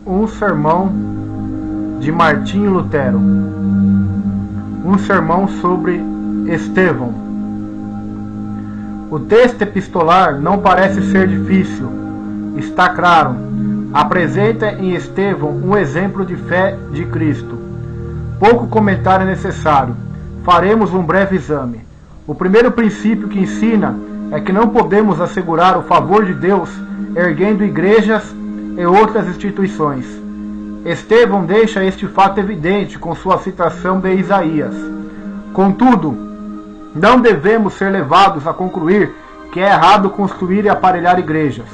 um sermão de Martinho Lutero, um sermão sobre Estevão. O texto epistolar não parece ser difícil, está claro. Apresenta em Estevão um exemplo de fé de Cristo. Pouco comentário é necessário. Faremos um breve exame. O primeiro princípio que ensina é que não podemos assegurar o favor de Deus erguendo igrejas e outras instituições. Estevão deixa este fato evidente com sua citação de Isaías. Contudo, não devemos ser levados a concluir que é errado construir e aparelhar igrejas,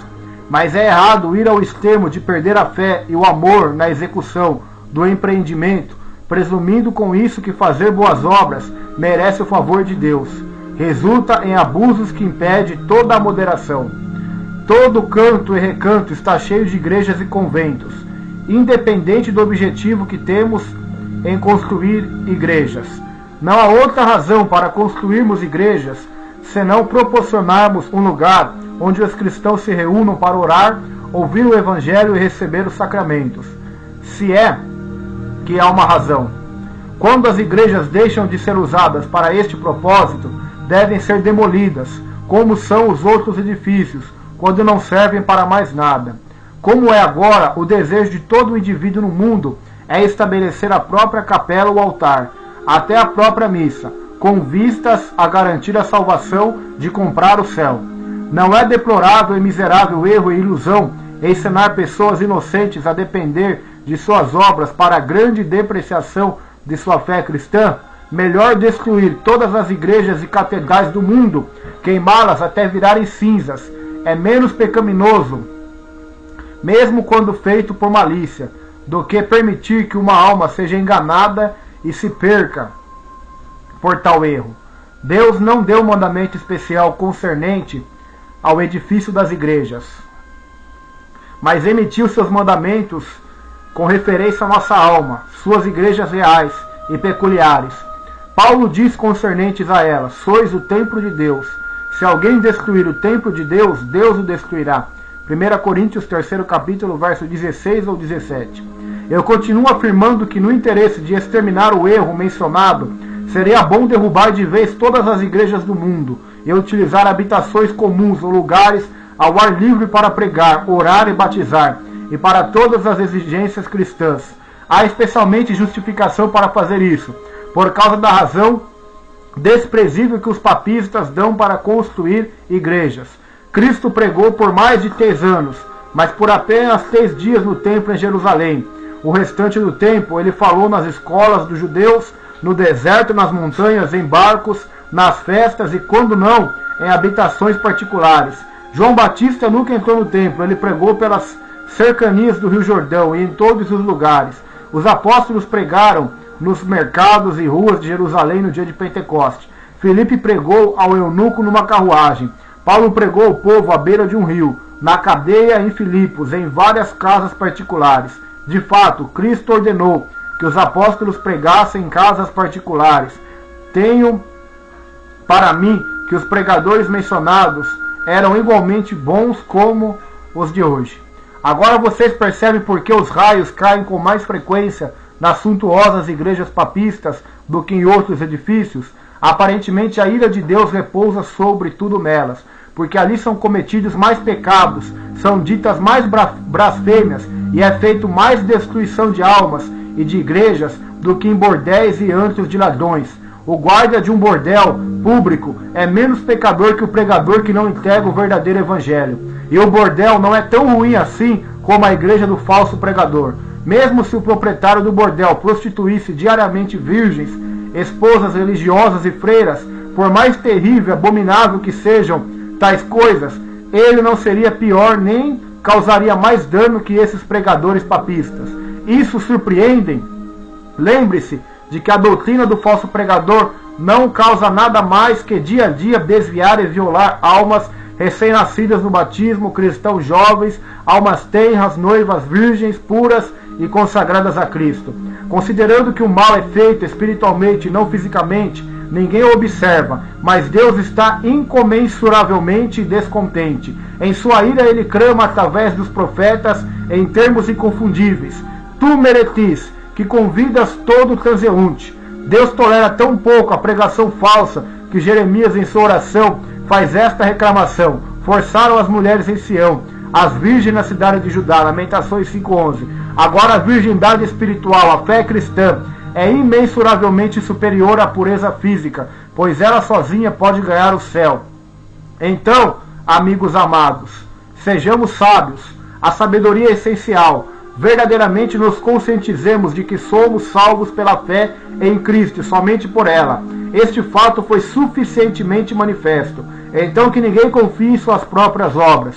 mas é errado ir ao extremo de perder a fé e o amor na execução do empreendimento, presumindo com isso que fazer boas obras merece o favor de Deus. Resulta em abusos que impedem toda a moderação. Todo canto e recanto está cheio de igrejas e conventos, independente do objetivo que temos em construir igrejas. Não há outra razão para construirmos igrejas senão proporcionarmos um lugar onde os cristãos se reúnam para orar, ouvir o Evangelho e receber os sacramentos. Se é que há uma razão. Quando as igrejas deixam de ser usadas para este propósito, devem ser demolidas, como são os outros edifícios, quando não servem para mais nada. Como é agora, o desejo de todo indivíduo no mundo é estabelecer a própria capela ou altar, até a própria missa, com vistas a garantir a salvação de comprar o céu. Não é deplorável e miserável erro e ilusão ensinar pessoas inocentes a depender de suas obras para a grande depreciação de sua fé cristã? Melhor destruir todas as igrejas e catedrais do mundo, queimá-las até virarem cinzas. É menos pecaminoso, mesmo quando feito por malícia, do que permitir que uma alma seja enganada e se perca por tal erro. Deus não deu mandamento especial concernente ao edifício das igrejas, mas emitiu seus mandamentos com referência à nossa alma, suas igrejas reais e peculiares. Paulo diz concernentes a elas: sois o templo de Deus. Se alguém destruir o templo de Deus, Deus o destruirá. 1 Coríntios 3 capítulo, verso 16 ou 17. Eu continuo afirmando que no interesse de exterminar o erro mencionado, seria bom derrubar de vez todas as igrejas do mundo e utilizar habitações comuns ou lugares ao ar livre para pregar, orar e batizar, e para todas as exigências cristãs. Há especialmente justificação para fazer isso, por causa da razão desprezível que os papistas dão para construir igrejas. Cristo pregou por mais de 3 anos, mas por apenas 3 dias no templo em Jerusalém. O restante do tempo ele falou nas escolas dos judeus, no deserto, nas montanhas, em barcos, nas festas e, quando não, em habitações particulares. João Batista nunca entrou no templo, ele pregou pelas cercanias do Rio Jordão e em todos os lugares. Os apóstolos pregaram nos mercados e ruas de Jerusalém no dia de Pentecoste. Filipe pregou ao eunuco numa carruagem. Paulo pregou ao povo à beira de um rio, na cadeia em Filipos, em várias casas particulares. De fato, Cristo ordenou que os apóstolos pregassem em casas particulares. Tenho para mim que os pregadores mencionados eram igualmente bons como os de hoje. Agora vocês percebem por que os raios caem com mais frequência nas suntuosas igrejas papistas do que em outros edifícios? Aparentemente a ira de Deus repousa sobre tudo nelas, porque ali são cometidos mais pecados, são ditas mais blasfêmias e é feito mais destruição de almas e de igrejas do que em bordéis e antros de ladrões. O guarda de um bordel público é menos pecador que o pregador que não entrega o verdadeiro evangelho. E o bordel não é tão ruim assim como a igreja do falso pregador. Mesmo se o proprietário do bordel prostituísse diariamente virgens, esposas religiosas e freiras, por mais terrível e abominável que sejam tais coisas, ele não seria pior nem causaria mais dano que esses pregadores papistas. Isso surpreende? Lembre-se de que a doutrina do falso pregador não causa nada mais que dia a dia desviar e violar almas recém-nascidas no batismo, cristãos jovens, almas tenras, noivas virgens, puras e consagradas a Cristo. Considerando que o mal é feito espiritualmente e não fisicamente, ninguém o observa, mas Deus está incomensuravelmente descontente. Em sua ira ele clama através dos profetas em termos inconfundíveis. Tu, Meretis, que convidas todo transeunte. Deus tolera tão pouco a pregação falsa que Jeremias em sua oração faz esta reclamação. Forçaram as mulheres em Sião, as virgens na cidade de Judá. Lamentações 5:11. Agora a virgindade espiritual, a fé cristã, é imensuravelmente superior à pureza física, pois ela sozinha pode ganhar o céu. Então, amigos amados, sejamos sábios. A sabedoria é essencial. Verdadeiramente nos conscientizemos de que somos salvos pela fé em Cristo e somente por ela. Este fato foi suficientemente manifesto. Então que ninguém confie em suas próprias obras.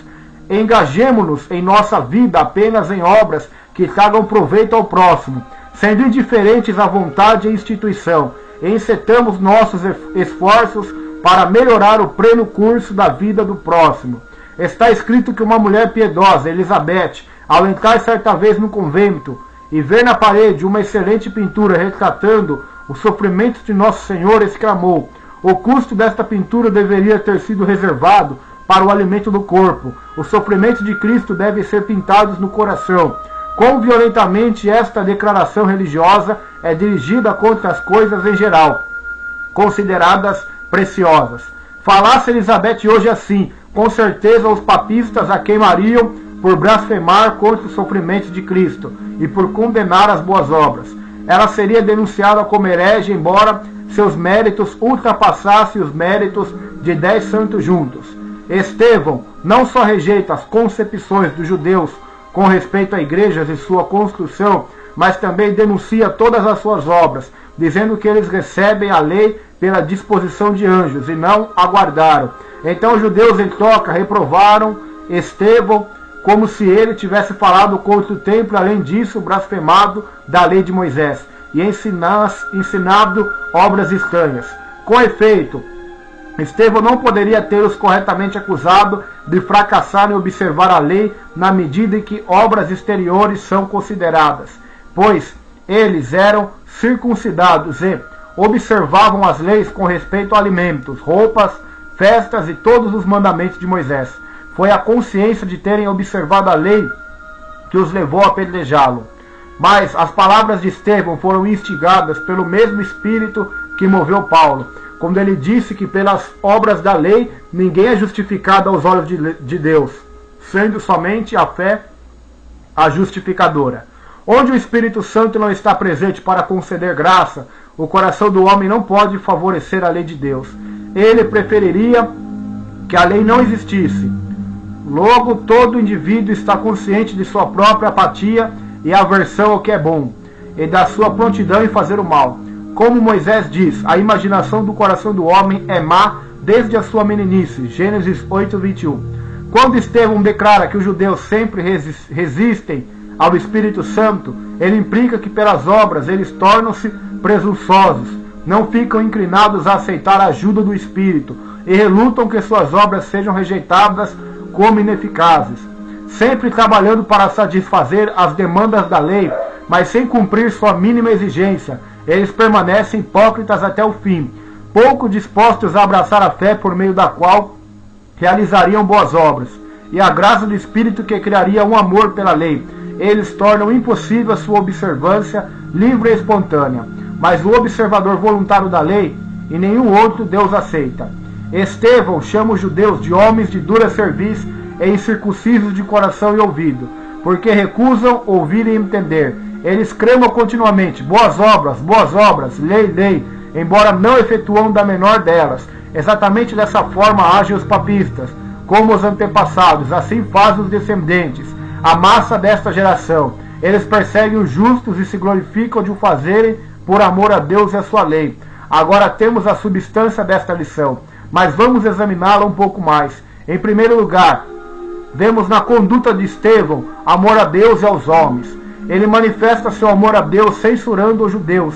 Engajemo-nos em nossa vida apenas em obras que tragam proveito ao próximo, sendo indiferentes à vontade e instituição. Encetamos nossos esforços para melhorar o pleno curso da vida do próximo. Está escrito que uma mulher piedosa, Elizabeth, ao entrar certa vez no convento e ver na parede uma excelente pintura retratando os sofrimentos de Nosso Senhor, exclamou: o custo desta pintura deveria ter sido reservado para o alimento do corpo. Os sofrimentos de Cristo devem ser pintados no coração. Quão violentamente esta declaração religiosa é dirigida contra as coisas em geral, consideradas preciosas. Falasse Elizabeth hoje assim, com certeza os papistas a queimariam por blasfemar contra os sofrimentos de Cristo e por condenar as boas obras. Ela seria denunciada como herege, embora seus méritos ultrapassassem os méritos de 10 santos juntos. Estevão não só rejeita as concepções dos judeus com respeito à igreja e sua construção, mas também denuncia todas as suas obras, dizendo que eles recebem a lei pela disposição de anjos e não aguardaram. Então os judeus em troca reprovaram Estevão como se ele tivesse falado contra o templo, além disso blasfemado da lei de Moisés e ensinado obras estranhas. Com efeito, Estevão não poderia ter-os corretamente acusado de fracassar em observar a lei na medida em que obras exteriores são consideradas, pois eles eram circuncidados e observavam as leis com respeito a alimentos, roupas, festas e todos os mandamentos de Moisés. Foi a consciência de terem observado a lei que os levou a apedrejá-lo. Mas as palavras de Estevão foram instigadas pelo mesmo Espírito que moveu Paulo, quando ele disse que pelas obras da lei ninguém é justificado aos olhos de Deus, sendo somente a fé a justificadora. Onde o Espírito Santo não está presente para conceder graça, o coração do homem não pode favorecer a lei de Deus. Ele preferiria que a lei não existisse. Logo, todo indivíduo está consciente de sua própria apatia e aversão ao que é bom, e da sua prontidão em fazer o mal. Como Moisés diz, a imaginação do coração do homem é má desde a sua meninice. Gênesis 8:21. Quando Estevão declara que os judeus sempre resistem ao Espírito Santo, ele implica que pelas obras eles tornam-se presunçosos, não ficam inclinados a aceitar a ajuda do Espírito e relutam que suas obras sejam rejeitadas como ineficazes, sempre trabalhando para satisfazer as demandas da lei, mas sem cumprir sua mínima exigência. Eles permanecem hipócritas até o fim, pouco dispostos a abraçar a fé por meio da qual realizariam boas obras, e a graça do Espírito que criaria um amor pela lei. Eles tornam impossível a sua observância livre e espontânea, mas o observador voluntário da lei e nenhum outro Deus aceita. Estevão chama os judeus de homens de dura cerviz e incircuncisos de coração e ouvido, porque recusam ouvir e entender. Eles clamam continuamente: boas obras, lei, lei, embora não efetuam da menor delas. Exatamente dessa forma agem os papistas, como os antepassados, assim fazem os descendentes, a massa desta geração. Eles perseguem os justos e se glorificam de o fazerem por amor a Deus e a sua lei. Agora temos a substância desta lição, mas vamos examiná-la um pouco mais. Em primeiro lugar, vemos na conduta de Estevão amor a Deus e aos homens. Ele manifesta seu amor a Deus censurando os judeus,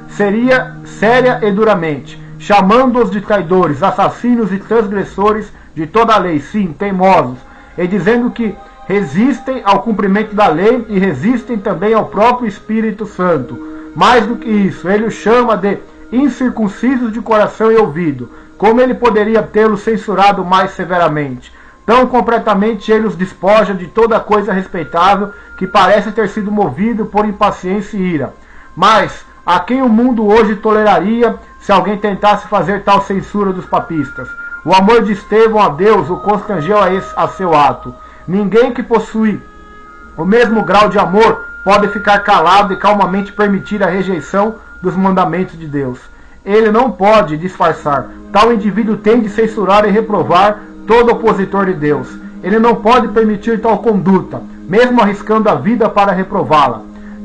séria e duramente, chamando-os de traidores, assassinos e transgressores de toda a lei, sim, teimosos, e dizendo que resistem ao cumprimento da lei e resistem também ao próprio Espírito Santo. Mais do que isso, ele os chama de incircuncisos de coração e ouvido. Como ele poderia tê-los censurado mais severamente? Tão completamente ele os despoja de toda coisa respeitável, que parece ter sido movido por impaciência e ira. Mas a quem o mundo hoje toleraria se alguém tentasse fazer tal censura dos papistas? O amor de Estevão a Deus o constrangeu a seu ato. Ninguém que possui o mesmo grau de amor pode ficar calado e calmamente permitir a rejeição dos mandamentos de Deus. Ele não pode disfarçar. Tal indivíduo tem de censurar e reprovar todo opositor de Deus. Ele não pode permitir tal conduta, mesmo arriscando a vida para reprová-la.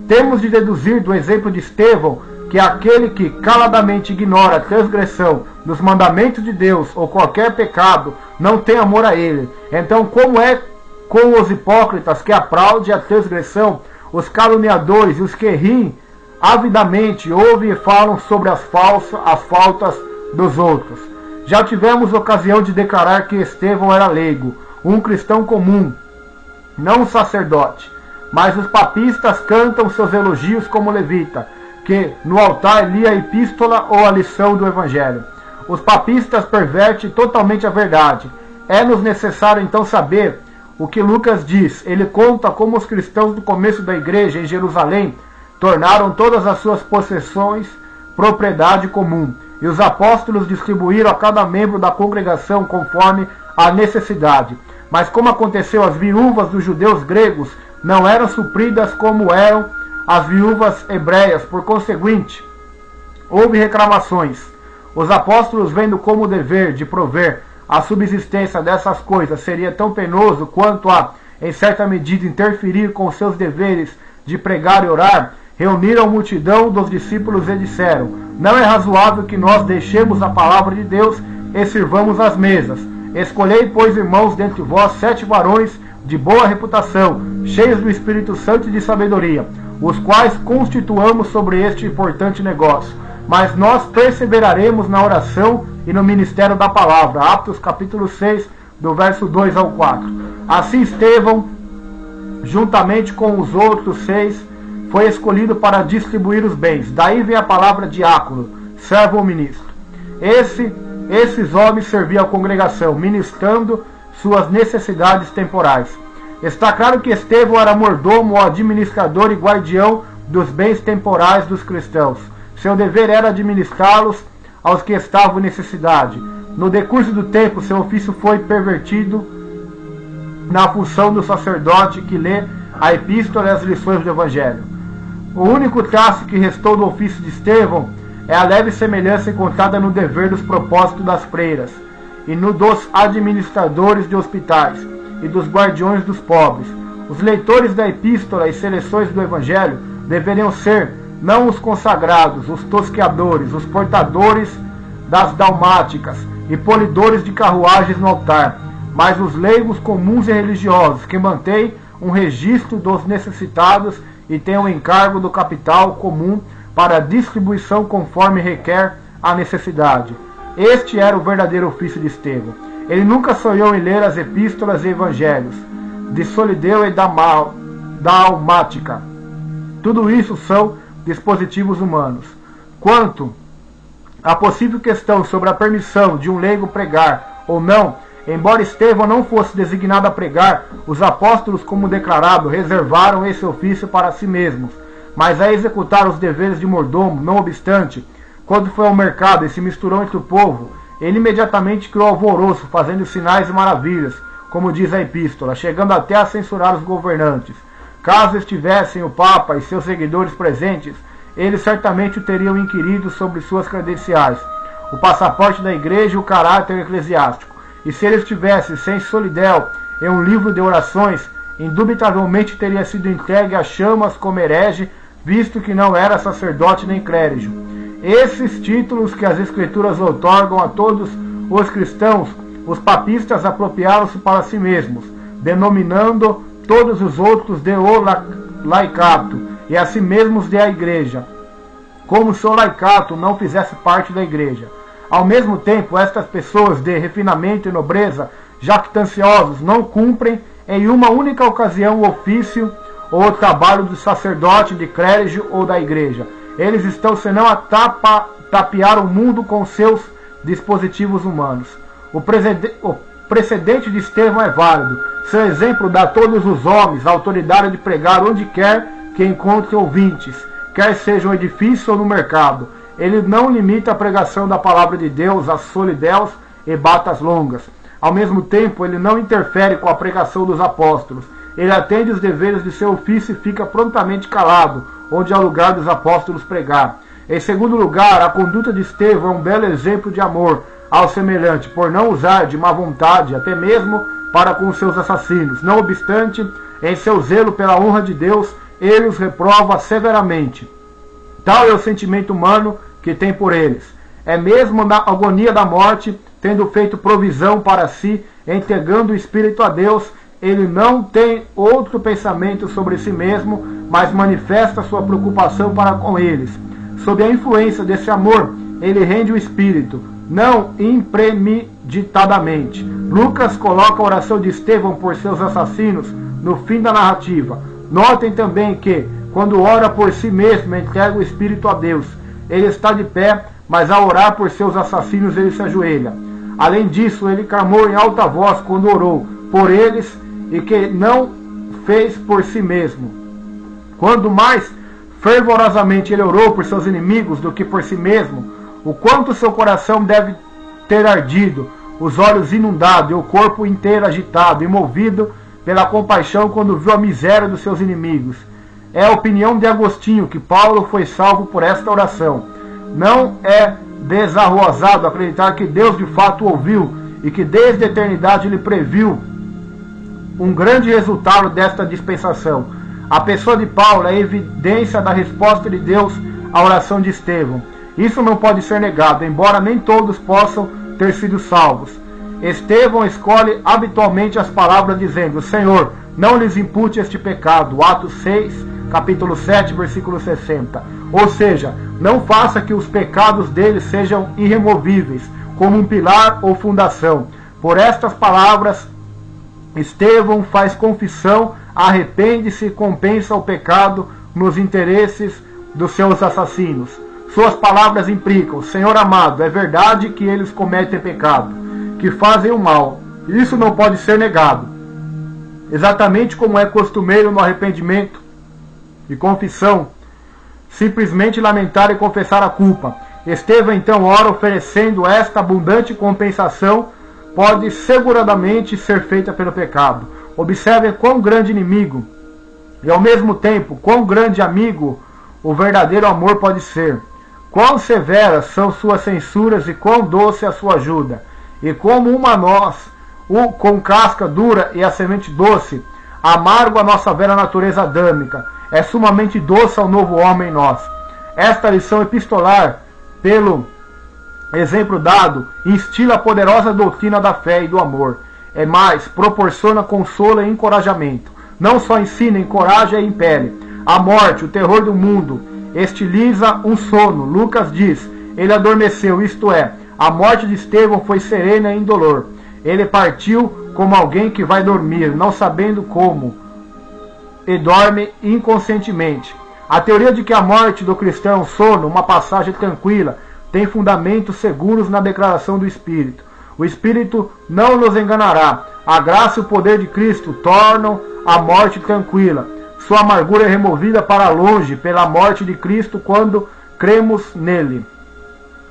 Temos de deduzir do exemplo de Estevão que aquele que caladamente ignora a transgressão dos mandamentos de Deus ou qualquer pecado não tem amor a ele. Então, como é com os hipócritas que aplaudem a transgressão, os caluniadores e os que riem avidamente ouvem e falam sobre as faltas dos outros? Já tivemos ocasião de declarar que Estevão era leigo, um cristão comum, não um sacerdote. Mas os papistas cantam seus elogios como levita, que no altar lia a epístola ou a lição do Evangelho. Os papistas pervertem totalmente a verdade. É-nos necessário então saber o que Lucas diz. Ele conta como os cristãos do começo da igreja em Jerusalém tornaram todas as suas possessões propriedade comum, e os apóstolos distribuíram a cada membro da congregação conforme a necessidade. Mas como aconteceu, as viúvas dos judeus gregos não eram supridas como eram as viúvas hebreias. Por conseguinte, houve reclamações. Os apóstolos, vendo como o dever de prover a subsistência dessas coisas seria tão penoso quanto a, em certa medida, interferir com seus deveres de pregar e orar, reuniram a multidão dos discípulos e disseram: não é razoável que nós deixemos a palavra de Deus e sirvamos as mesas. Escolhei, pois, irmãos, dentre vós 7 varões de boa reputação, cheios do Espírito Santo e de sabedoria, os quais constituamos sobre este importante negócio. Mas nós perseveraremos na oração e no ministério da palavra. Atos capítulo 6, do verso 2 ao 4. Assim Estevão, juntamente com os outros 6, foi escolhido para distribuir os bens. Daí vem a palavra diácono, servo ou ministro. Esses homens serviam à congregação, ministrando suas necessidades temporais. Está claro que Estevão era mordomo, administrador e guardião dos bens temporais dos cristãos. Seu dever era administrá-los aos que estavam em necessidade. No decurso do tempo, seu ofício foi pervertido na função do sacerdote que lê a epístola e as lições do Evangelho. O único traço que restou do ofício de Estevão é a leve semelhança encontrada no dever dos propósitos das freiras, e no dos administradores de hospitais, e dos guardiões dos pobres. Os leitores da epístola e seleções do Evangelho deveriam ser não os consagrados, os tosqueadores, os portadores das dalmáticas e polidores de carruagens no altar, mas os leigos comuns e religiosos, que mantêm um registro dos necessitados e têm o encargo do capital comum para a distribuição conforme requer a necessidade. Este era o verdadeiro ofício de Estevão. Ele nunca sonhou em ler as epístolas e evangelhos, de Solideu e Dalmática. Tudo isso são dispositivos humanos. Quanto à possível questão sobre a permissão de um leigo pregar ou não, embora Estevão não fosse designado a pregar, os apóstolos, como declarado, reservaram esse ofício para si mesmos, mas a executar os deveres de mordomo. Não obstante, quando foi ao mercado e se misturou entre o povo, ele imediatamente criou alvoroço, fazendo sinais e maravilhas, como diz a epístola, chegando até a censurar os governantes. Caso estivessem o Papa e seus seguidores presentes, eles certamente o teriam inquirido sobre suas credenciais, o passaporte da igreja e o caráter eclesiástico. E se ele estivesse sem solidel em um livro de orações, indubitavelmente teria sido entregue às chamas como herege, visto que não era sacerdote nem clérigo. Esses títulos que as escrituras outorgam a todos os cristãos, os papistas apropriaram-se para si mesmos, denominando todos os outros de o laicato, e a si mesmos de a igreja, como se o laicato não fizesse parte da igreja. Ao mesmo tempo, estas pessoas de refinamento e nobreza, jactanciosos, não cumprem em uma única ocasião o ofício ou o trabalho do sacerdote, de clérigo ou da igreja. Eles estão senão a tapear o mundo com seus dispositivos humanos. O precedente de Estevão é válido. Seu exemplo dá a todos os homens a autoridade de pregar onde quer que encontre ouvintes, quer seja um edifício ou no mercado. Ele não limita a pregação da palavra de Deus a solidéus e batas longas. Ao mesmo tempo, ele não interfere com a pregação dos apóstolos. Ele atende os deveres de seu ofício e fica prontamente calado, onde é o lugar dos apóstolos pregar. Em segundo lugar, a conduta de Estevão é um belo exemplo de amor ao semelhante, por não usar de má vontade, até mesmo para com seus assassinos. Não obstante, em seu zelo pela honra de Deus, ele os reprova severamente. Tal é o sentimento humano que tem por eles. É mesmo na agonia da morte, tendo feito provisão para si, entregando o Espírito a Deus, ele não tem outro pensamento sobre si mesmo, mas manifesta sua preocupação para com eles. Sob a influência desse amor, ele rende o Espírito, não impremeditadamente. Lucas coloca a oração de Estevão por seus assassinos no fim da narrativa. Notem também que, quando ora por si mesmo, entrega o Espírito a Deus. Ele está de pé, mas ao orar por seus assassinos ele se ajoelha. Além disso, ele clamou em alta voz quando orou por eles e que não fez por si mesmo. Quando mais fervorosamente ele orou por seus inimigos do que por si mesmo, o quanto seu coração deve ter ardido, os olhos inundados e o corpo inteiro agitado e movido pela compaixão quando viu a miséria dos seus inimigos. É a opinião de Agostinho que Paulo foi salvo por esta oração. Não é desarroçado acreditar que Deus de fato ouviu e que desde a eternidade ele previu um grande resultado desta dispensação. A pessoa de Paulo é a evidência da resposta de Deus à oração de Estevão. Isso não pode ser negado, embora nem todos possam ter sido salvos. Estevão escolhe habitualmente as palavras dizendo: Senhor, não lhes impute este pecado. Atos 6, capítulo 7, versículo 60. Ou seja, não faça que os pecados deles sejam irremovíveis, como um pilar ou fundação. Por estas palavras, Estevão faz confissão, arrepende-se e compensa o pecado nos interesses dos seus assassinos. Suas palavras implicam: Senhor amado, é verdade que eles cometem pecado, que fazem o mal. Isso não pode ser negado. Exatamente como é costumeiro no arrependimento e confissão, simplesmente lamentar e confessar a culpa. Estevão então ora oferecendo esta abundante compensação, pode seguradamente ser feita pelo pecado. Observe quão grande inimigo e ao mesmo tempo quão grande amigo o verdadeiro amor pode ser. Quão severas são suas censuras e quão doce a sua ajuda. E como uma noz com casca dura e a semente doce, amargo a nossa velha natureza adâmica, é sumamente doce ao novo homem em nós. Esta lição epistolar, pelo exemplo dado, instila a poderosa doutrina da fé e do amor. É mais, proporciona consolo e encorajamento. Não só ensina, encoraja e impele. A morte, o terror do mundo, estiliza um sono. Lucas diz: ele adormeceu, isto é, a morte de Estevão foi serena e indolor. Ele partiu como alguém que vai dormir, não sabendo como, e dorme inconscientemente. A teoria de que a morte do cristão é um sono, uma passagem tranquila, tem fundamentos seguros na declaração do Espírito. O Espírito não nos enganará. A graça e o poder de Cristo tornam a morte tranquila. Sua amargura é removida para longe pela morte de Cristo quando cremos nele.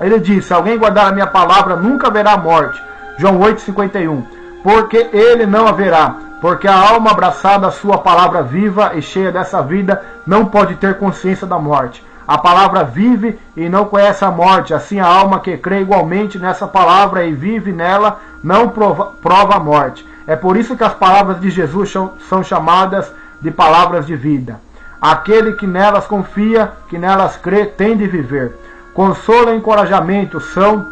Ele disse: se alguém guardar a minha palavra, nunca haverá morte. João 8,51. Porque ele não haverá. Porque a alma abraçada à sua palavra viva e cheia dessa vida não pode ter consciência da morte. A palavra vive e não conhece a morte. Assim a alma que crê igualmente nessa palavra e vive nela não prova a morte. É por isso que as palavras de Jesus são chamadas de palavras de vida. Aquele que nelas confia, que nelas crê, tem de viver. Consolo e encorajamento são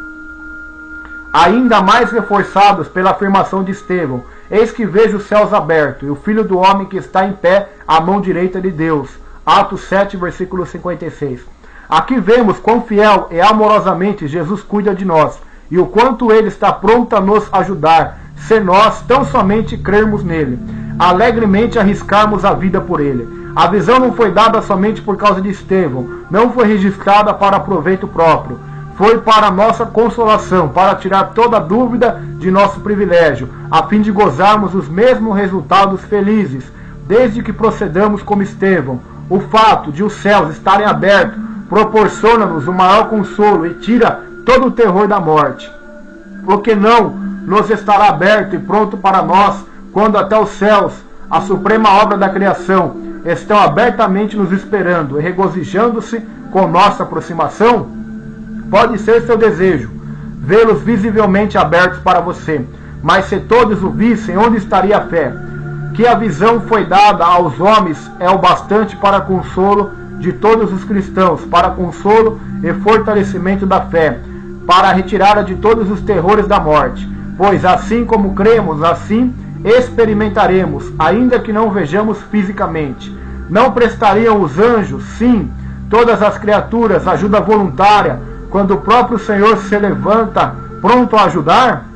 ainda mais reforçados pela afirmação de Estevão: eis que vejo os céus abertos e o Filho do Homem que está em pé à mão direita de Deus. Atos 7, versículo 56. Aqui vemos quão fiel e amorosamente Jesus cuida de nós e o quanto Ele está pronto a nos ajudar, se nós tão somente crermos nele, alegremente arriscarmos a vida por Ele. A visão não foi dada somente por causa de Estevão, não foi registrada para proveito próprio. Foi para nossa consolação, para tirar toda dúvida de nosso privilégio, a fim de gozarmos os mesmos resultados felizes, desde que procedamos como Estevão. O fato de os céus estarem abertos proporciona-nos o maior consolo e tira todo o terror da morte. Porque não nos estará aberto e pronto para nós, quando até os céus, a suprema obra da criação, estão abertamente nos esperando e regozijando-se com nossa aproximação? Pode ser seu desejo vê-los visivelmente abertos para você, mas se todos o vissem, onde estaria a fé? Que a visão foi dada aos homens é o bastante para consolo de todos os cristãos, para consolo e fortalecimento da fé, para a retirada de todos os terrores da morte. Pois assim como cremos, assim experimentaremos, ainda que não vejamos fisicamente. Não prestariam os anjos, sim, todas as criaturas, ajuda voluntária, quando o próprio Senhor se levanta pronto a ajudar?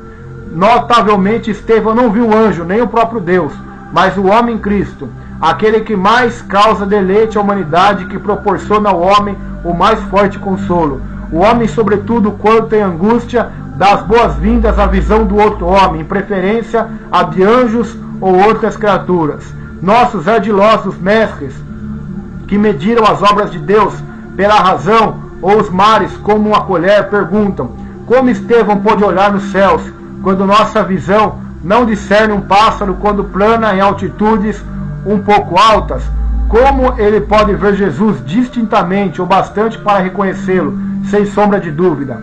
Notavelmente Estevão não viu o anjo, nem o próprio Deus, mas o homem Cristo, aquele que mais causa deleite à humanidade, que proporciona ao homem o mais forte consolo. O homem, sobretudo, quando tem angústia, dá as boas-vindas à visão do outro homem, em preferência a de anjos ou outras criaturas. Nossos ardilosos mestres, que mediram as obras de Deus pela razão, ou os mares como uma colher, perguntam: como Estevão pôde olhar nos céus, quando nossa visão não discerne um pássaro quando plana em altitudes um pouco altas? Como ele pode ver Jesus distintamente, o bastante para reconhecê-lo, sem sombra de dúvida?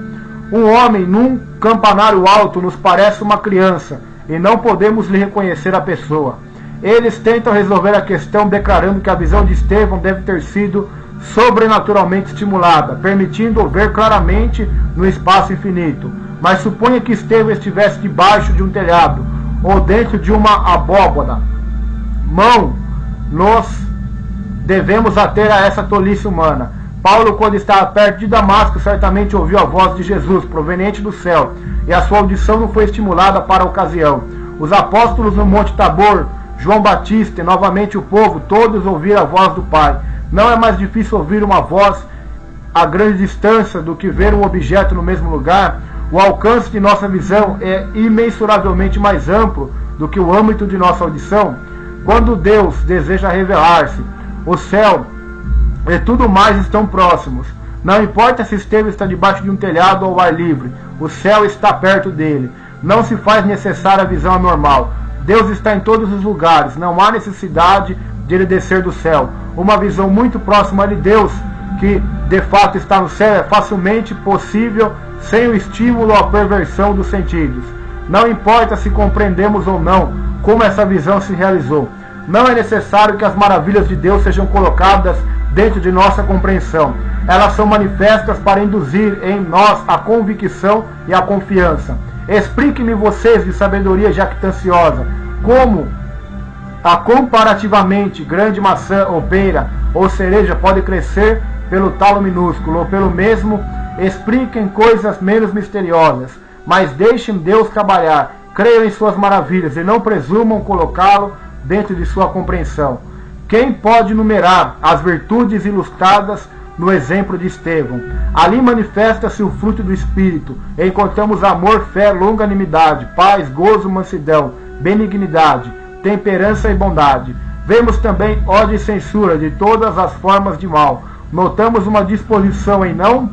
Um homem num campanário alto nos parece uma criança, e não podemos lhe reconhecer a pessoa. Eles tentam resolver a questão declarando que a visão de Estevão deve ter sido sobrenaturalmente estimulada, permitindo-o ver claramente no espaço infinito. Mas suponha que Estevão estivesse debaixo de um telhado, ou dentro de uma abóbada. Nos devemos ater a essa tolice humana. Paulo, quando estava perto de Damasco, certamente ouviu a voz de Jesus, proveniente do céu, e a sua audição não foi estimulada para a ocasião. Os apóstolos no Monte Tabor, João Batista e novamente o povo, todos ouviram a voz do Pai. Não é mais difícil ouvir uma voz a grande distância do que ver um objeto no mesmo lugar? O alcance de nossa visão é imensuravelmente mais amplo do que o âmbito de nossa audição. Quando Deus deseja revelar-se, o céu e tudo mais estão próximos. Não importa se Estevão está debaixo de um telhado ou ao ar livre, o céu está perto dele. Não se faz necessária a visão anormal. Deus está em todos os lugares, não há necessidade de ele descer do céu. Uma visão muito próxima de Deus, que de fato está no céu, é facilmente possível sem o estímulo à perversão dos sentidos. Não importa se compreendemos ou não como essa visão se realizou. Não é necessário que as maravilhas de Deus sejam colocadas dentro de nossa compreensão. Elas são manifestas para induzir em nós a convicção e a confiança. Explique-me vocês de sabedoria jactanciosa, como a comparativamente grande maçã ou pera ou cereja pode crescer pelo talo minúsculo, ou pelo mesmo expliquem coisas menos misteriosas, mas deixem Deus trabalhar, creiam em suas maravilhas e não presumam colocá-lo dentro de sua compreensão. Quem pode numerar as virtudes ilustradas no exemplo de Estevão? Ali manifesta-se o fruto do Espírito. Encontramos amor, fé, longanimidade, paz, gozo, mansidão, benignidade, temperança e bondade. Vemos também ódio e censura de todas as formas de mal. Notamos uma disposição em não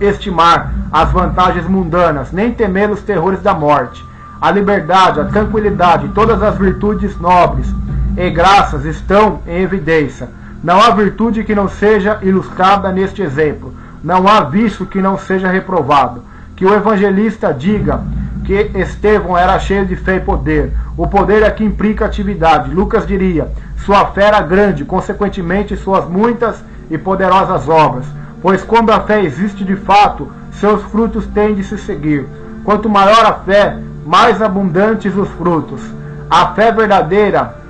estimar as vantagens mundanas, nem temer os terrores da morte. A liberdade, a tranquilidade, todas as virtudes nobres e graças estão em evidência. Não há virtude que não seja ilustrada neste exemplo. Não há vício que não seja reprovado. Que o evangelista diga que Estevão era cheio de fé e poder. O poder aqui implica atividade. Lucas diria: sua fé era grande, consequentemente suas muitas e poderosas obras. Pois quando a fé existe de fato, seus frutos têm de se seguir. Quanto maior a fé, mais abundantes os frutos. A fé verdadeira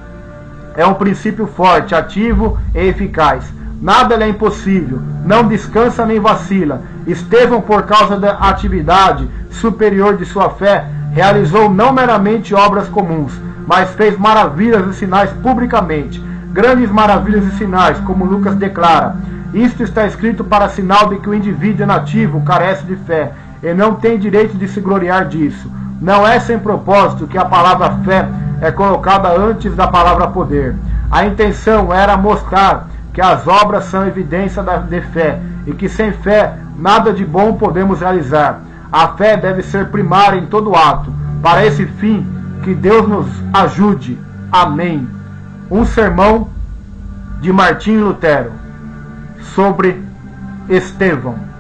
é um princípio forte, ativo e eficaz. Nada lhe é impossível, não descansa nem vacila. Estevão, por causa da atividade superior de sua fé, realizou não meramente obras comuns, mas fez maravilhas e sinais publicamente. grandes maravilhas e sinais, como Lucas declara. Isto está escrito para sinal de que o indivíduo nativo carece de fé e não tem direito de se gloriar disso. Não é sem propósito que a palavra fé é colocada antes da palavra poder. A intenção era mostrar que as obras são evidência de fé e que sem fé nada de bom podemos realizar. A fé deve ser primária em todo ato. Para esse fim, que Deus nos ajude. Amém. Um sermão de Martinho Lutero sobre Estevão.